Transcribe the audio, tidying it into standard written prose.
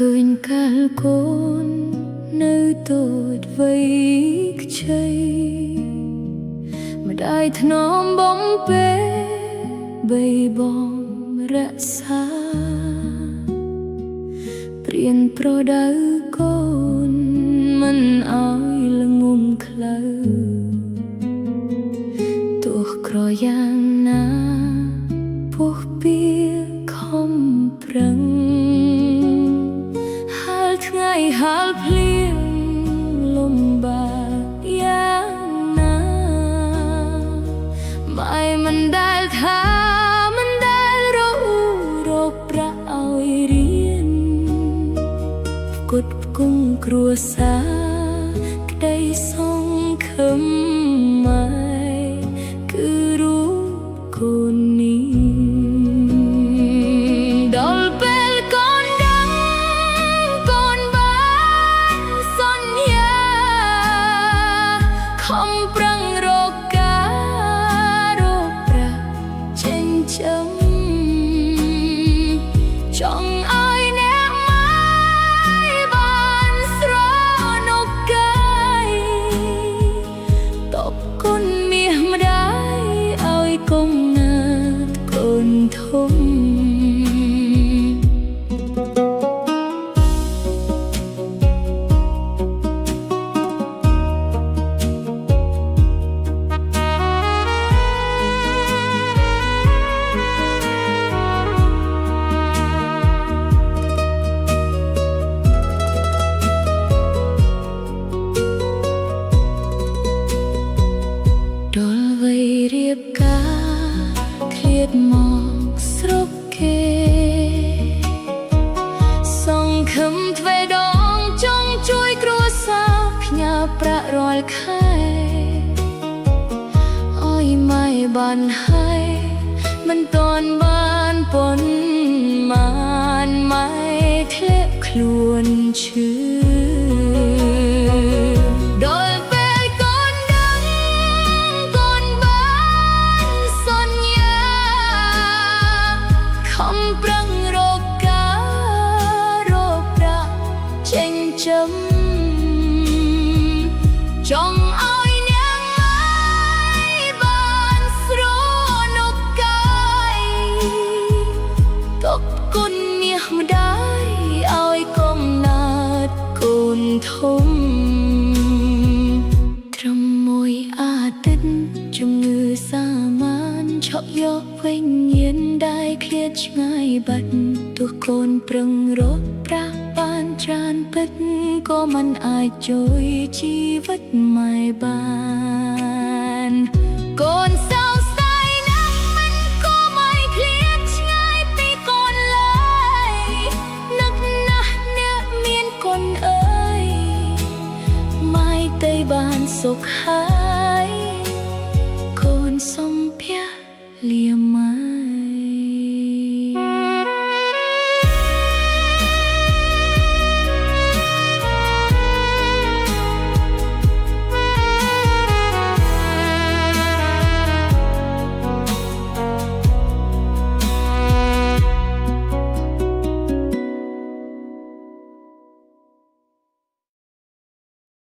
ឃើញកាលកូននៅតូចវ័យខ្ចីម្ដាយថ្នមបំពេបីបងរក្សាព្រៀនប្រដៅកូនមិនឲ្យល្ងងខ្លៅទោះក្រយ៉ាងណាពុះពៀខំប្រឹងហាលថ្ងៃហាលភ្លៀងលំបាកយ៉ាងណាម៉ែមិនដែលថាមិនដែលរកប្រាក់ឲ្យរៀនគត់គង់គ្រួសារក្ដីសង្ឃឹមម៉ែគឺរូបកូននេះដល់ពេលកូនដឹងកូនបានសន្យាខំប្រឹងរកការរកប្រាក់ចិញ្ចឹមចង់ឲ្យអ្នកម៉ែបានស្រណុកកាយតបគុណមាសម្ដាយឲ្យគង់ណាត់កូនធំដល់វ័យរៀបការឃ្លាតមកស្រុកគេសង្ឃឹមទ្វេដងចង់ជួយគ្រួសារផ្ញើប្រាក់រាល់ខែឲ្យម៉ែបានហើយមិនទាន់បានប៉ុន្មានម៉ែធ្លាក់ខ្លួនឈឺដល់ពេលកូនដឹងកូនបានសន្យាខំប្រឹងរកការរកប្រាក់ចិញ្ចឹមចង់ឲ្យអ្នកម៉ែបានស្រណុកកាយតបគុណមាសម្ដាយឲ្យកំណើតកូនធំត្រឹមមួយអាទិត្យជំងឺសាមានឆក់យកវិញ្ញាណដែលឃ្លាតឆ្ងាយបាត់ទោះកូនប្រឹងរកប្រាក់បានច្រើនពិតក៏មិនអាចជួយជីវិតម៉ែបានកូនសោកស្ដាយណាស់មិនក៏មិនឃ្លាតឆ្ងាយពីកូនឡើយនឹកណាស់អ្នកមានកូនអើយម៉ែទៅបានសុខហើយ